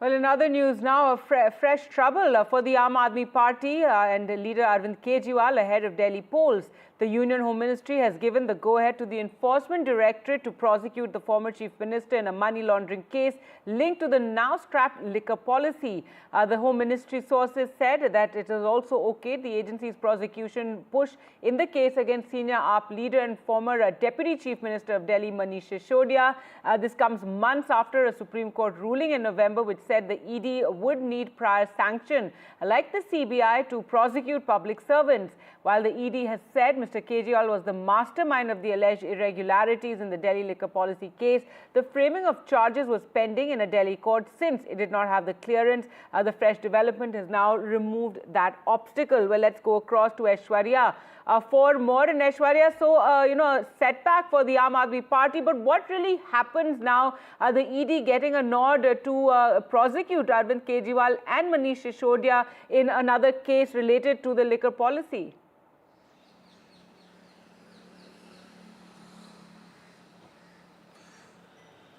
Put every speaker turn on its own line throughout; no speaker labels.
Well, in other news now, fresh trouble for the Aam Aadmi Party and leader Arvind Kejriwal ahead of Delhi polls. The Union Home Ministry has given the go-ahead to the Enforcement Directorate to prosecute the former Chief Minister in a money laundering case linked to the now-scrapped liquor policy. The Home Ministry sources said that it is also okayed the agency's prosecution push in the case against senior AAP leader and former Deputy Chief Minister of Delhi, Manish Sisodia. This comes months after a Supreme Court ruling in November which said the ED would need prior sanction, like the CBI, to prosecute public servants. While the ED has said Mr. Kejriwal was the mastermind of the alleged irregularities in the Delhi liquor policy case, the framing of charges was pending in a Delhi court since it did not have the clearance. The fresh development has now removed that obstacle. Well, let's go across to Aishwarya for more. In Aishwarya, so, a setback for the Aam Aadmi Party, but what really happens now? The ED getting a nod to prosecute Arvind Kejriwal and Manish Sisodia in another case related to the liquor policy.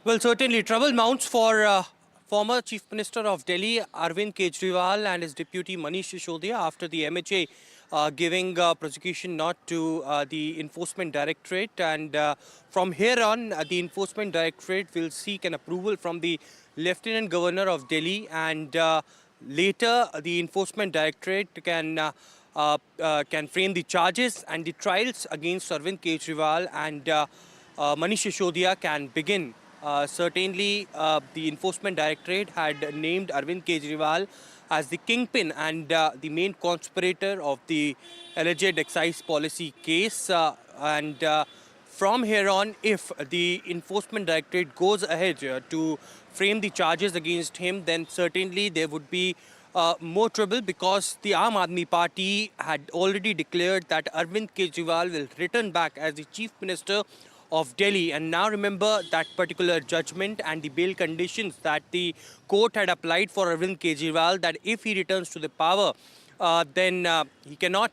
Well, certainly trouble mounts for former Chief Minister of Delhi, Arvind Kejriwal, and his deputy Manish Sisodia after the MHA giving prosecution nod to the Enforcement Directorate. And from here on, the Enforcement Directorate will seek an approval from the Lieutenant Governor of Delhi, and later the Enforcement Directorate can frame the charges, and the trials against Arvind Kejriwal and Manish Sisodia can begin. Certainly, the Enforcement Directorate had named Arvind Kejriwal as the kingpin and the main conspirator of the alleged excise policy case. From here on, if the Enforcement Directorate goes ahead to frame the charges against him, then certainly there would be more trouble, because the Aam Aadmi Party had already declared that Arvind Kejriwal will return back as the Chief Minister of Delhi. And now remember that particular judgment and the bail conditions that the court had applied for Arvind Kejriwal, that if he returns to the power, then he cannot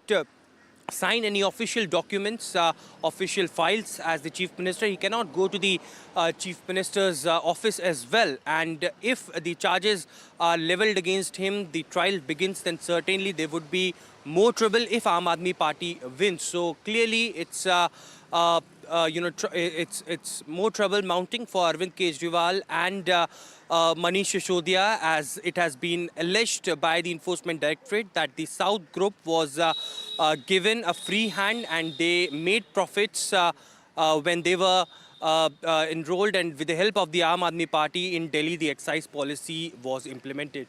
sign any official documents, official files as the Chief Minister. He cannot go to the Chief Minister's office as well. And if the charges are levelled against him, the trial begins, then certainly there would be more trouble if Aam Aadmi Party wins. So clearly it's it's more trouble mounting for Arvind Kejriwal and Manish Sisodia, as it has been alleged by the Enforcement Directorate that the South Group was given a free hand and they made profits when they were enrolled, and with the help of the Aam Aadmi Party in Delhi, the excise policy was implemented.